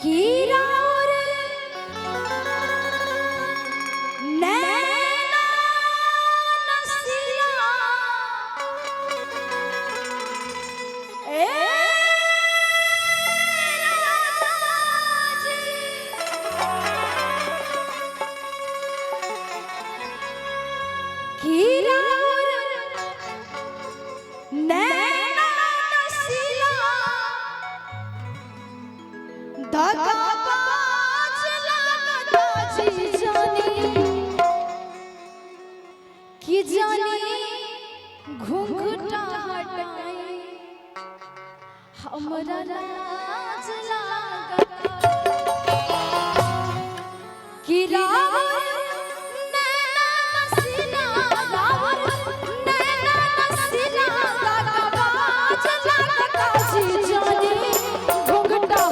कीरा और नैना नसीला ए राजी कीरा और नैना नसीला दगाबाज लगता जी जानी कि जानी घूंघटा हटाई हमरा लाज लगता कि रावर नैना नसीला रावर नैना नसीला दगाबाज लगता जी जानी घूंघटा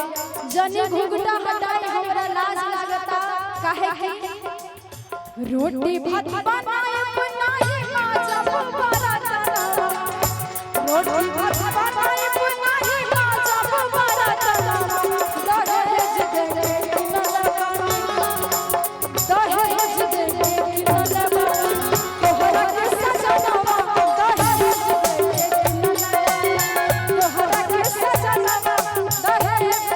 घूंघटा हटाई हमरा लाज लागता काहे कि रोटी भात बनाए बनाई मां जब बारात रोटी भात बनाए बनाई मां जब बारात दहेज दे के न लगानी दहेज दे के न लगानी तोहरा के सजनवा दहेज दे के न लगानी तोहरा के सजनवा दहेज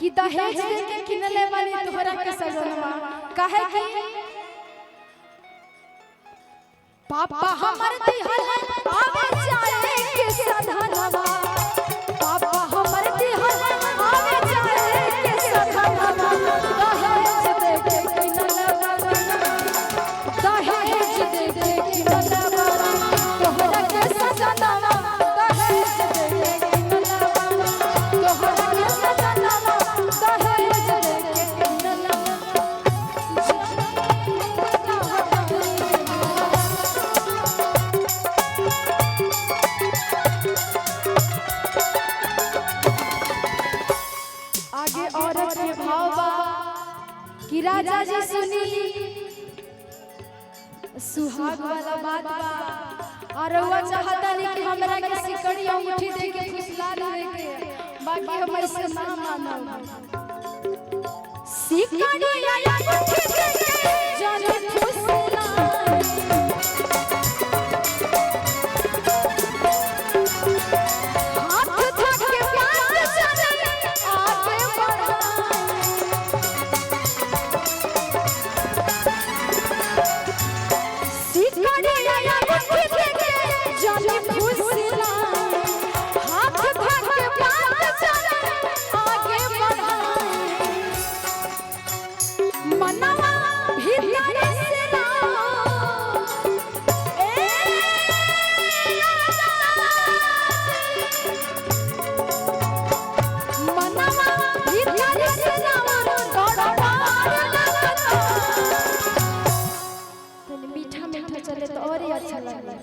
कि दहेज के किनले वाली तोहरा के सजनवा काहे कि पापा हमर दिहल आवे जाए के सधनवा पापा हमर दिहल आवे जाए के सधनवा दहेज दे के किनले दहेज दे के किनले तोहरा के सजनवा दहेज दे के किनले तोहरा के सजनवा दहेज दे के किनले आगे औरत के भाव बा कि राजा जी सुनी सुहाग वाला बात बा और वो चाहता नहीं कि हमरा के सिकड़ी अंगूठी दे के फुसला दे के बाकी हम ऐसे ना मानो सिकड़ी या अंगूठी दे के जाने फुसला हाथ धक के प्यार चले आगे बढ़ा सिकड़ी या अंगूठी दे के जाने फुसला हाथ धक के प्यार चले आगे बढ़ा मनवा भीतर से रा ए मनवा भीतर से रावर गड़बड़ लगता तने मीठा मीठा चले तो और ही अच्छा लगता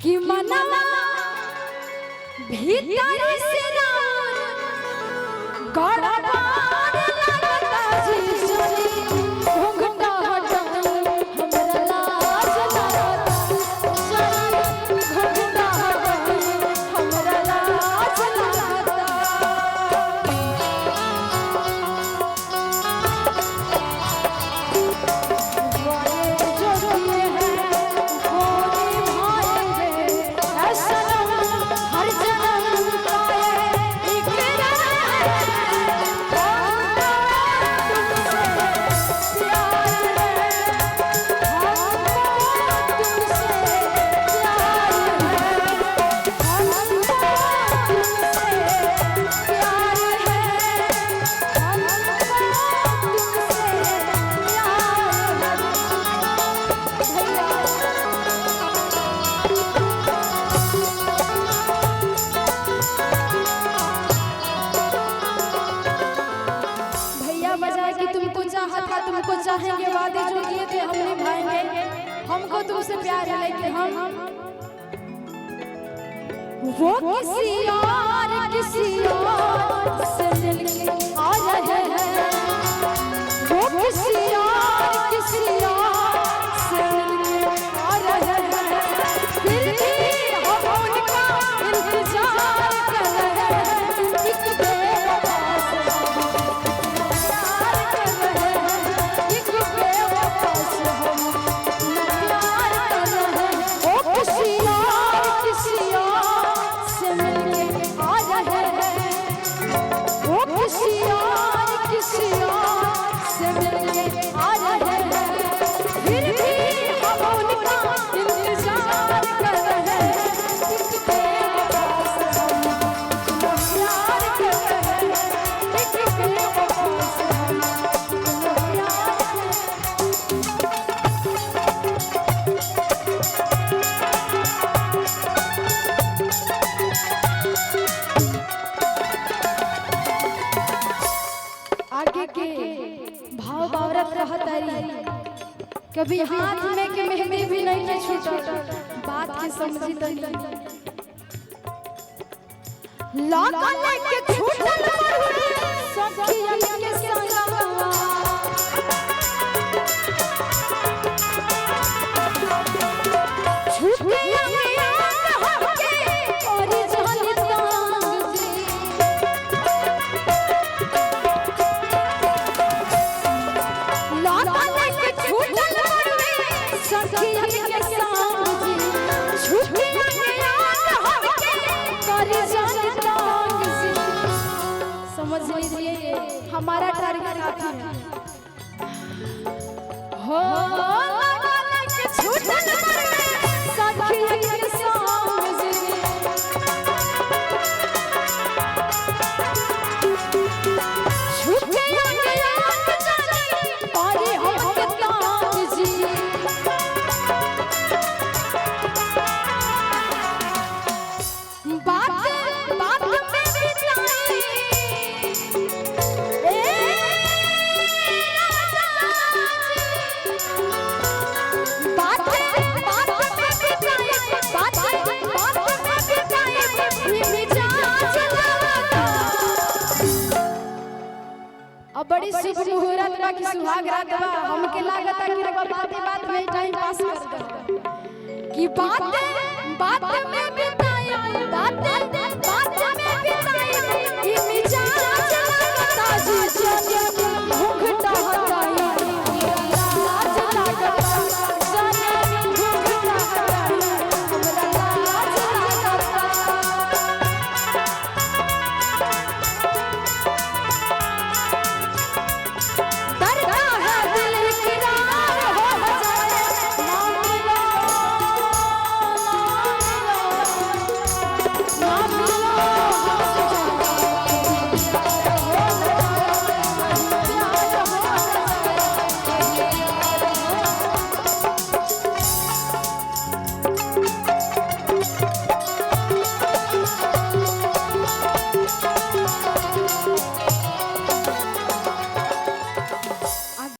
कि मनवा भीतर से रावर गड़बड़ लगता जी सुनी घूंघटा हटाई हमरा लाज लगता सुनी घूंघटा हटाई हमरा लाज लगता वाले जो दिए हैं गोरी भाएंगे ऐसा हर जन्म का ये इकरार है का तुमको चाहेंगे, वादे जो किए थे हम निभाएंगे, हमको तुमसे प्यार है लेकिन हम वो किसी और से मिलके आ रहे हैं, वो किसी और से मिलके आ रहे हैं, फिर भी हम उनका इंतजार कर रहे हैं, एक बेवफा से हम प्यार कर रहे हैं, एक बेवफा से हम प्यार कर रहे हैं, वो किसी और से मिलके आ रहे हैं, वो किसी और से मिलके आ रहे हैं, फिर भी हम उनका इंतजार कर रहे हैं, एक बेवफा से हम प्यार कर रहे हैं, एक बेवफा से हम प्यार आगे के भाव बावरत रहतारी, कभी हाथ में के मेहंदी भी नहीं के छूटल, बात के समझी तनी लाका लेके छूटल मरहुए सखिया के संगवा, छूटे अंगिया हमके और जानी तांग जी, लाका लेके छूटल मरहुए सखिया के संग जी, छूटे अंगिया हमके और जानी तांग जी। समझ लीजिए ये हमारा टारगेट काफी है। हो लाका लेके छूटल मरहुए सखिया के संग जी, छूटे अंगिया जानी पारी हमके तांग जी, बात बात में बिताई ए राजा जी, बात में बिताई, बात में बिताई ये मिजाज लगाता। अब बड़ी शुभ मुहूर्त बा कि सुहाग रात बा, हमके लागता कि रवा बात में टाइम पास कर दे कि बात में बिताई, बात